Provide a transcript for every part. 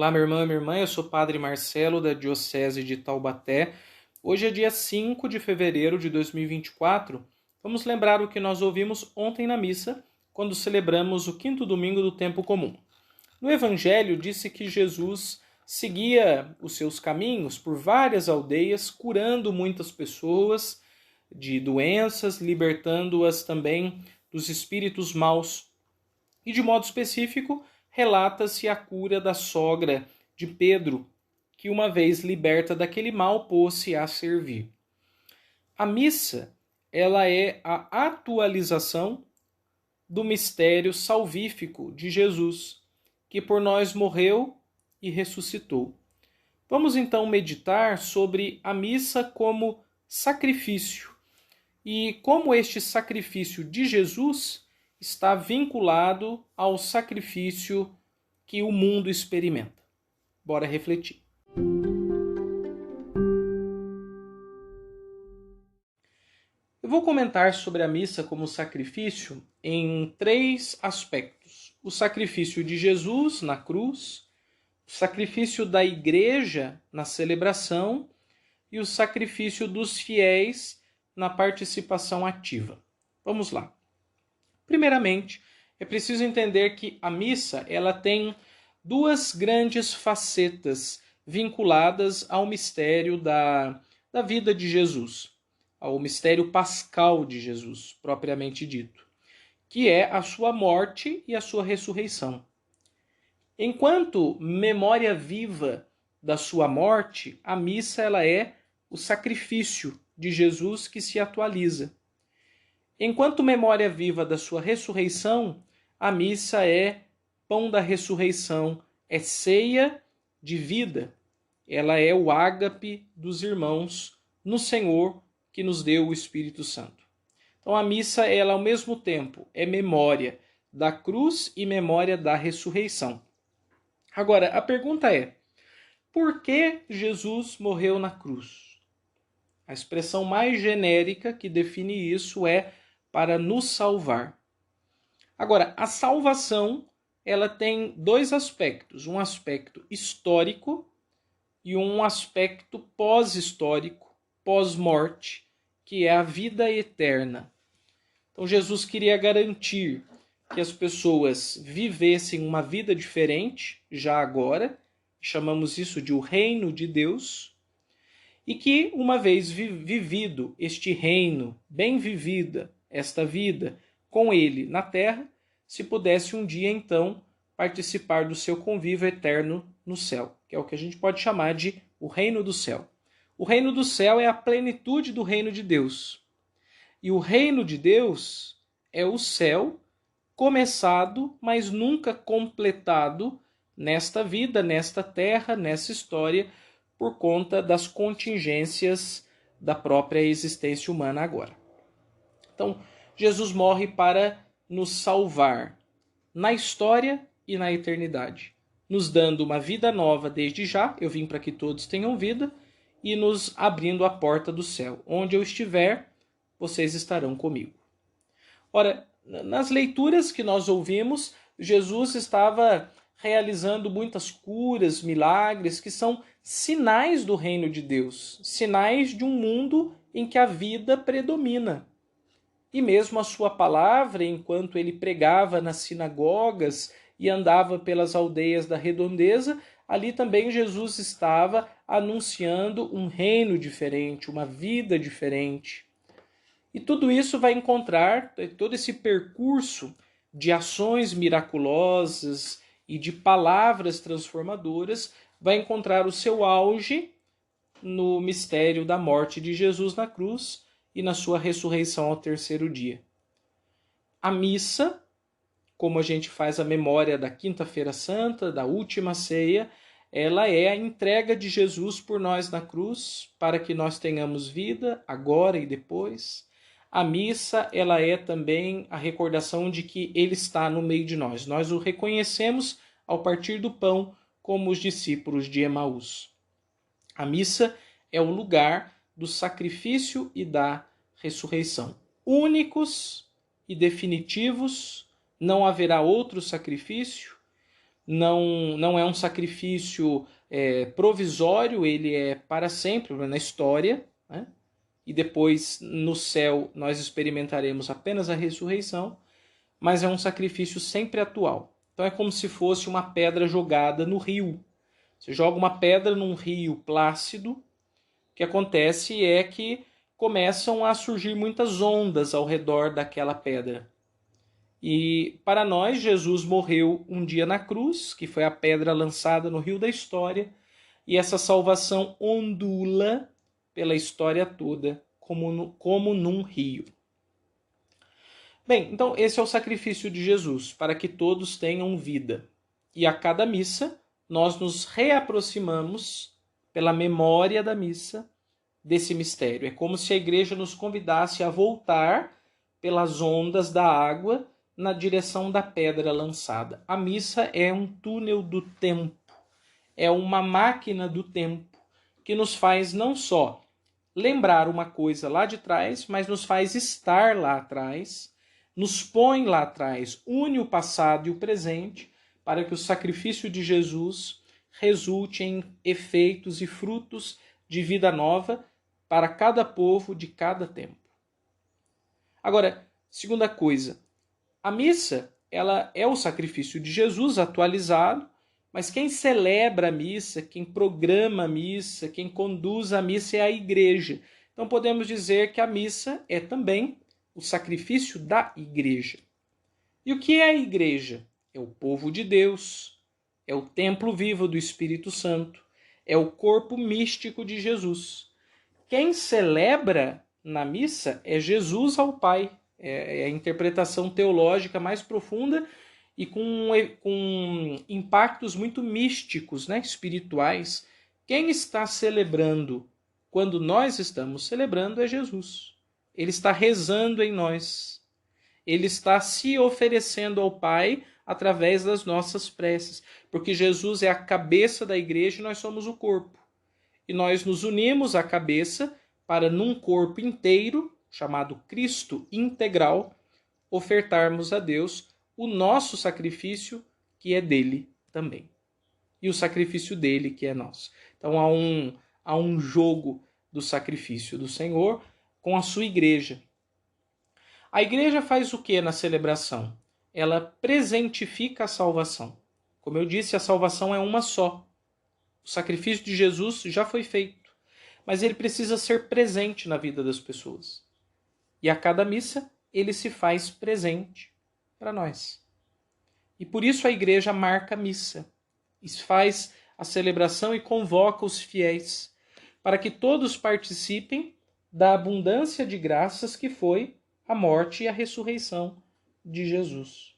Olá, minha irmã, eu sou Padre Marcelo, da Diocese de Taubaté. Hoje é dia 5 de fevereiro de 2024. Vamos lembrar o que nós ouvimos ontem na missa, quando celebramos o quinto domingo do tempo comum. No Evangelho, disse que Jesus seguia os seus caminhos por várias aldeias, curando muitas pessoas de doenças, libertando-as também dos espíritos maus. E de modo específico, relata-se a cura da sogra de Pedro, que uma vez liberta daquele mal, pôs-se a servir. A missa, ela é a atualização do mistério salvífico de Jesus, que por nós morreu e ressuscitou. Vamos então meditar sobre a missa como sacrifício e como este sacrifício de Jesus está vinculado ao sacrifício que o mundo experimenta. Bora refletir. Eu vou comentar sobre a missa como sacrifício em 3 aspectos. O sacrifício de Jesus na cruz, o sacrifício da igreja na celebração e o sacrifício dos fiéis na participação ativa. Vamos lá. Primeiramente, é preciso entender que a missa ela tem 2 grandes facetas vinculadas ao mistério da vida de Jesus, ao mistério pascal de Jesus, propriamente dito, que é a sua morte e a sua ressurreição. Enquanto memória viva da sua morte, a missa ela é o sacrifício de Jesus que se atualiza. Enquanto memória viva da sua ressurreição, a missa é pão da ressurreição, é ceia de vida. Ela é o ágape dos irmãos no Senhor que nos deu o Espírito Santo. Então a missa, ela ao mesmo tempo é memória da cruz e memória da ressurreição. Agora, a pergunta é, por que Jesus morreu na cruz? A expressão mais genérica que define isso é para nos salvar. Agora, a salvação, ela tem 2 aspectos, um aspecto histórico e um aspecto pós-histórico, pós-morte, que é a vida eterna. Então Jesus queria garantir que as pessoas vivessem uma vida diferente, já agora, chamamos isso de o reino de Deus, e que uma vez vivido este reino, bem vivida, esta vida com ele na terra, se pudesse um dia então participar do seu convívio eterno no céu, que é o que a gente pode chamar de o reino do céu. O reino do céu é a plenitude do reino de Deus. E o reino de Deus é o céu começado, mas nunca completado nesta vida, nesta terra, nessa história, por conta das contingências da própria existência humana agora. Então, Jesus morre para nos salvar na história e na eternidade, nos dando uma vida nova desde já, eu vim para que todos tenham vida, e nos abrindo a porta do céu. Onde eu estiver, vocês estarão comigo. Ora, nas leituras que nós ouvimos, Jesus estava realizando muitas curas, milagres, que são sinais do reino de Deus, sinais de um mundo em que a vida predomina. E mesmo a sua palavra, enquanto ele pregava nas sinagogas e andava pelas aldeias da redondeza, ali também Jesus estava anunciando um reino diferente, uma vida diferente. E tudo isso vai encontrar, todo esse percurso de ações miraculosas e de palavras transformadoras, vai encontrar o seu auge no mistério da morte de Jesus na cruz e na sua ressurreição ao 3º dia. A missa, como a gente faz a memória da Quinta-feira Santa, da última ceia, ela é a entrega de Jesus por nós na cruz, para que nós tenhamos vida agora e depois. A missa, ela é também a recordação de que ele está no meio de nós. Nós o reconhecemos ao partir do pão, como os discípulos de Emaús. A missa é o lugar do sacrifício e da ressurreição. Únicos e definitivos, não haverá outro sacrifício, não é um sacrifício provisório, ele é para sempre, na história, né? E depois no céu nós experimentaremos apenas a ressurreição, mas é um sacrifício sempre atual. Então é como se fosse uma pedra jogada no rio. Você joga uma pedra num rio plácido, o que acontece é que começam a surgir muitas ondas ao redor daquela pedra. E para nós, Jesus morreu um dia na cruz, que foi a pedra lançada no rio da história, e essa salvação ondula pela história toda, como num rio. Bem, então esse é o sacrifício de Jesus, para que todos tenham vida. E a cada missa, nós nos reaproximamos, pela memória da missa, desse mistério. É como se a igreja nos convidasse a voltar pelas ondas da água na direção da pedra lançada. A missa é um túnel do tempo, é uma máquina do tempo que nos faz não só lembrar uma coisa lá de trás, mas nos faz estar lá atrás, nos põe lá atrás, une o passado e o presente para que o sacrifício de Jesus resulte em efeitos e frutos de vida nova para cada povo de cada tempo. Agora, segunda coisa, a missa, ela é o sacrifício de Jesus atualizado, mas quem celebra a missa, quem programa a missa, quem conduz a missa é a igreja. Então podemos dizer que a missa é também o sacrifício da igreja. E o que é a igreja? É o povo de Deus, é o templo vivo do Espírito Santo, é o corpo místico de Jesus. Quem celebra na missa é Jesus ao Pai. É a interpretação teológica mais profunda e com impactos muito místicos, né, espirituais. Quem está celebrando quando nós estamos celebrando é Jesus. Ele está rezando em nós. Ele está se oferecendo ao Pai através das nossas preces, porque Jesus é a cabeça da igreja e nós somos o corpo. E nós nos unimos à cabeça para, num corpo inteiro, chamado Cristo integral, ofertarmos a Deus o nosso sacrifício, que é dele também. E o sacrifício dele, que é nosso. Então há um jogo do sacrifício do Senhor com a sua igreja. A igreja faz o que na celebração? Ela presentifica a salvação. Como eu disse, a salvação é uma só. O sacrifício de Jesus já foi feito, mas ele precisa ser presente na vida das pessoas. E a cada missa, ele se faz presente para nós. E por isso a igreja marca a missa, faz a celebração e convoca os fiéis, para que todos participem da abundância de graças que foi a morte e a ressurreição de Jesus.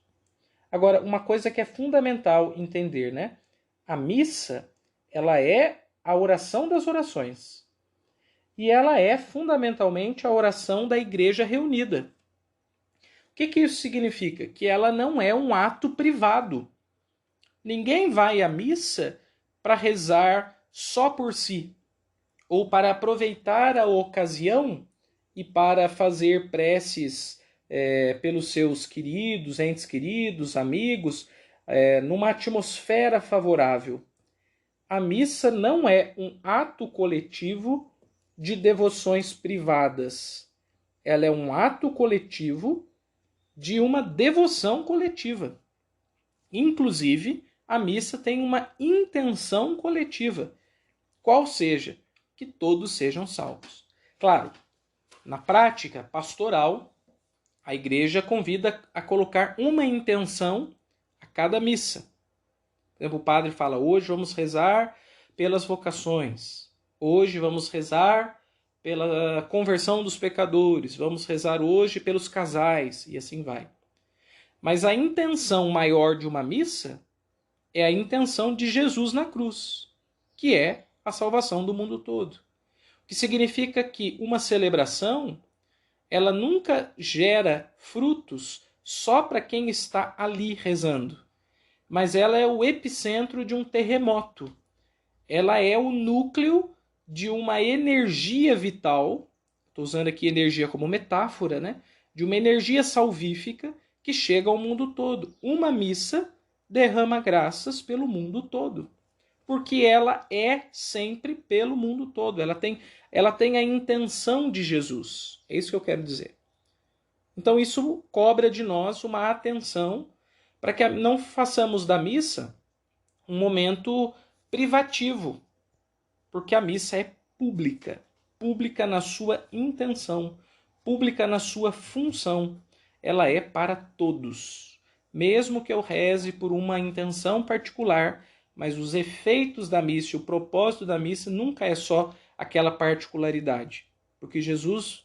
Agora, uma coisa que é fundamental entender, né? A missa, ela é a oração das orações. E ela é fundamentalmente a oração da igreja reunida. O que isso significa? Que ela não é um ato privado. Ninguém vai à missa para rezar só por si, ou para aproveitar a ocasião e para fazer preces pelos seus queridos, entes queridos, amigos, numa atmosfera favorável. A missa não é um ato coletivo de devoções privadas. Ela é um ato coletivo de uma devoção coletiva. Inclusive, a missa tem uma intenção coletiva, qual seja, que todos sejam salvos. Claro, na prática pastoral, a igreja convida a colocar uma intenção a cada missa. Por exemplo, o padre fala, hoje vamos rezar pelas vocações, hoje vamos rezar pela conversão dos pecadores, vamos rezar hoje pelos casais, e assim vai. Mas a intenção maior de uma missa é a intenção de Jesus na cruz, que é a salvação do mundo todo. O que significa que uma celebração, ela nunca gera frutos só para quem está ali rezando, mas ela é o epicentro de um terremoto. Ela é o núcleo de uma energia vital, estou usando aqui energia como metáfora, né? De uma energia salvífica que chega ao mundo todo. Uma missa derrama graças pelo mundo todo. Porque ela é sempre pelo mundo todo. Ela tem a intenção de Jesus. É isso que eu quero dizer. Então isso cobra de nós uma atenção para que não façamos da missa um momento privativo, porque a missa é pública, pública na sua intenção, pública na sua função. Ela é para todos, mesmo que eu reze por uma intenção particular, mas os efeitos da missa, o propósito da missa nunca é só aquela particularidade, porque Jesus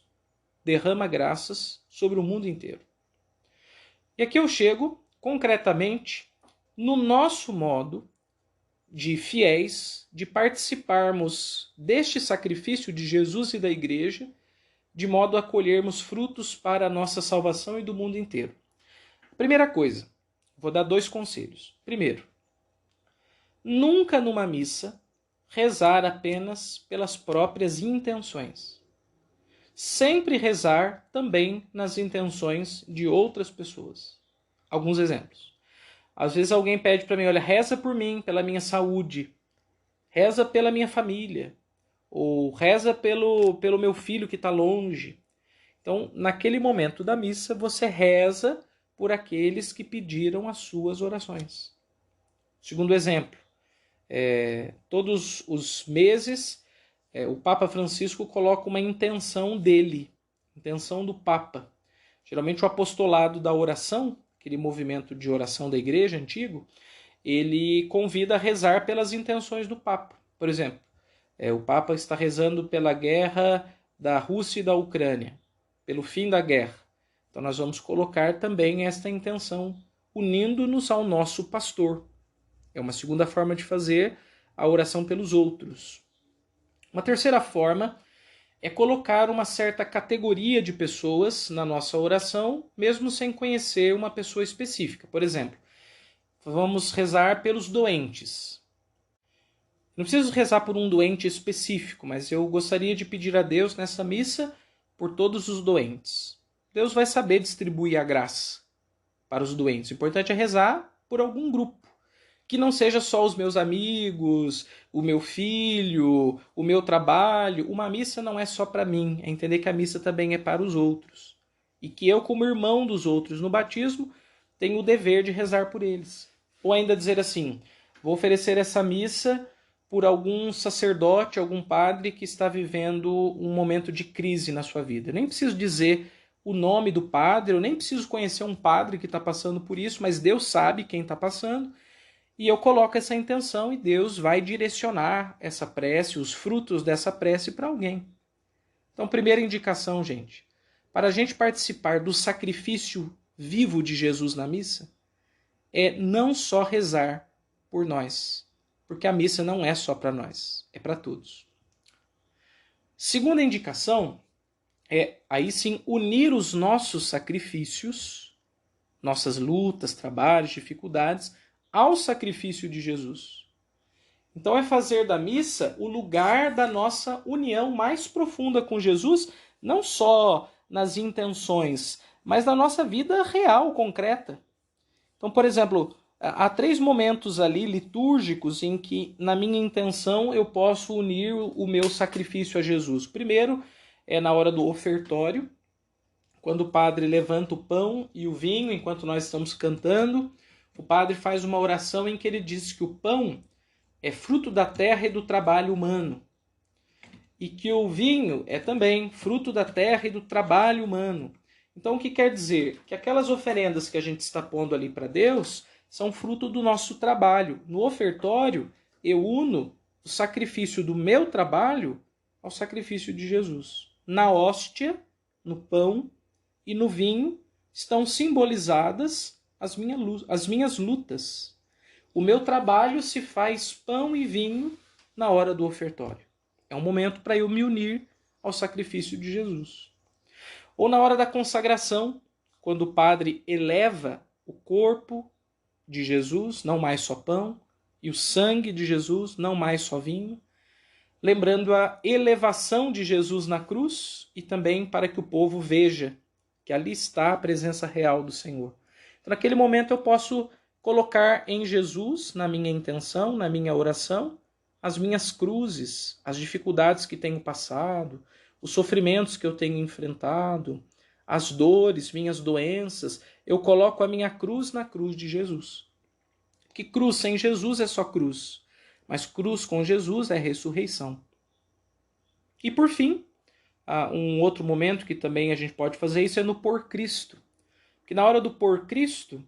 derrama graças sobre o mundo inteiro. E aqui eu chego, concretamente, no nosso modo de fiéis, de participarmos deste sacrifício de Jesus e da Igreja, de modo a colhermos frutos para a nossa salvação e do mundo inteiro. Primeira coisa, vou dar 2 conselhos. Primeiro, nunca numa missa rezar apenas pelas próprias intenções. Sempre rezar também nas intenções de outras pessoas. Alguns exemplos. Às vezes alguém pede para mim, olha, reza por mim, pela minha saúde. Reza pela minha família. Ou reza pelo meu filho que está longe. Então, naquele momento da missa, você reza por aqueles que pediram as suas orações. Segundo exemplo, todos os meses o Papa Francisco coloca uma intenção dele, intenção do Papa. Geralmente o apostolado da oração, aquele movimento de oração da igreja antigo, ele convida a rezar pelas intenções do Papa. Por exemplo, o Papa está rezando pela guerra da Rússia e da Ucrânia, pelo fim da guerra. Então nós vamos colocar também esta intenção, unindo-nos ao nosso pastor. É uma segunda forma de fazer a oração pelos outros. Uma terceira forma é colocar uma certa categoria de pessoas na nossa oração, mesmo sem conhecer uma pessoa específica. Por exemplo, vamos rezar pelos doentes. Não preciso rezar por um doente específico, mas eu gostaria de pedir a Deus nessa missa por todos os doentes. Deus vai saber distribuir a graça para os doentes. O importante é rezar por algum grupo. Que não seja só os meus amigos, o meu filho, o meu trabalho. Uma missa não é só para mim, é entender que a missa também é para os outros. E que eu, como irmão dos outros no batismo, tenho o dever de rezar por eles. Ou ainda dizer assim, vou oferecer essa missa por algum sacerdote, algum padre que está vivendo um momento de crise na sua vida. Eu nem preciso dizer o nome do padre, eu nem preciso conhecer um padre que está passando por isso, mas Deus sabe quem está passando. E eu coloco essa intenção e Deus vai direcionar essa prece, os frutos dessa prece para alguém. Então, primeira indicação, gente, para a gente participar do sacrifício vivo de Jesus na missa, é não só rezar por nós, porque a missa não é só para nós, é para todos. Segunda indicação é, aí sim, unir os nossos sacrifícios, nossas lutas, trabalhos, dificuldades, ao sacrifício de Jesus. Então é fazer da missa o lugar da nossa união mais profunda com Jesus, não só nas intenções, mas na nossa vida real, concreta. Então, por exemplo, há 3 momentos ali litúrgicos em que, na minha intenção, eu posso unir o meu sacrifício a Jesus. Primeiro é na hora do ofertório, quando o padre levanta o pão e o vinho enquanto nós estamos cantando. O padre faz uma oração em que ele diz que o pão é fruto da terra e do trabalho humano. E que o vinho é também fruto da terra e do trabalho humano. Então, o que quer dizer? Que aquelas oferendas que a gente está pondo ali para Deus são fruto do nosso trabalho. No ofertório, eu uno o sacrifício do meu trabalho ao sacrifício de Jesus. Na hóstia, no pão e no vinho estão simbolizadas as minhas lutas. O meu trabalho se faz pão e vinho na hora do ofertório. É um momento para eu me unir ao sacrifício de Jesus. Ou na hora da consagração, quando o padre eleva o corpo de Jesus, não mais só pão, e o sangue de Jesus, não mais só vinho, lembrando a elevação de Jesus na cruz e também para que o povo veja que ali está a presença real do Senhor. Então, naquele momento eu posso colocar em Jesus, na minha intenção, na minha oração, as minhas cruzes, as dificuldades que tenho passado, os sofrimentos que eu tenho enfrentado, as dores, minhas doenças. Eu coloco a minha cruz na cruz de Jesus. Que cruz sem Jesus é só cruz, mas cruz com Jesus é ressurreição. E por fim, um outro momento que também a gente pode fazer isso é no Por Cristo. Porque na hora do Por Cristo,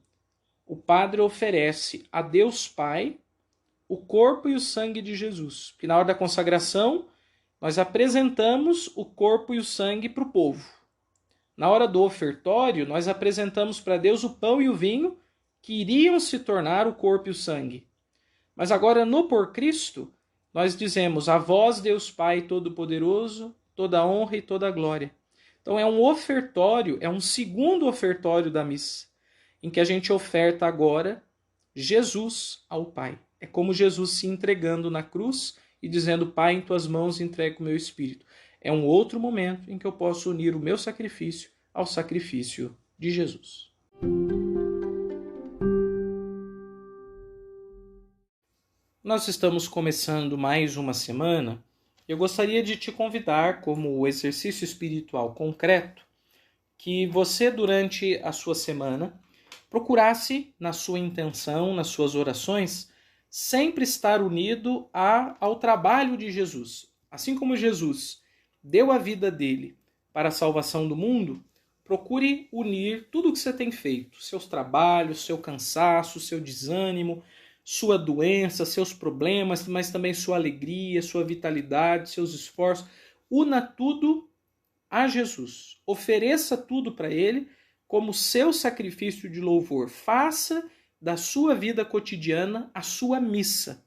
o padre oferece a Deus Pai o corpo e o sangue de Jesus. Porque na hora da consagração, nós apresentamos o corpo e o sangue para o povo. Na hora do ofertório, nós apresentamos para Deus o pão e o vinho que iriam se tornar o corpo e o sangue. Mas agora, no Por Cristo, nós dizemos: a vós, Deus Pai Todo-Poderoso, toda a honra e toda a glória. Então é um ofertório, é um segundo ofertório da missa, em que a gente oferta agora Jesus ao Pai. É como Jesus se entregando na cruz e dizendo: Pai, em tuas mãos entrego o meu espírito. É um outro momento em que eu posso unir o meu sacrifício ao sacrifício de Jesus. Nós estamos começando mais uma semana. Eu gostaria de te convidar, como exercício espiritual concreto, que você, durante a sua semana, procurasse, na sua intenção, nas suas orações, sempre estar unido ao trabalho de Jesus. Assim como Jesus deu a vida dele para a salvação do mundo, procure unir tudo o que você tem feito, seus trabalhos, seu cansaço, seu desânimo, sua doença, seus problemas, mas também sua alegria, sua vitalidade, seus esforços. Una tudo a Jesus. Ofereça tudo para ele como seu sacrifício de louvor. Faça da sua vida cotidiana a sua missa.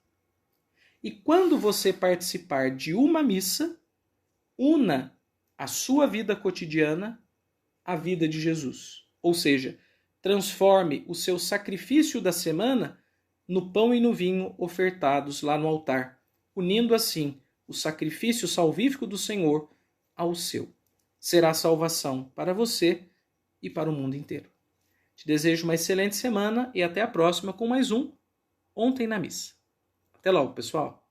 E quando você participar de uma missa, una a sua vida cotidiana à vida de Jesus. Ou seja, transforme o seu sacrifício da semana no pão e no vinho ofertados lá no altar, unindo assim o sacrifício salvífico do Senhor ao seu. Será salvação para você e para o mundo inteiro. Te desejo uma excelente semana e até a próxima com mais um Ontem na Missa. Até logo, pessoal!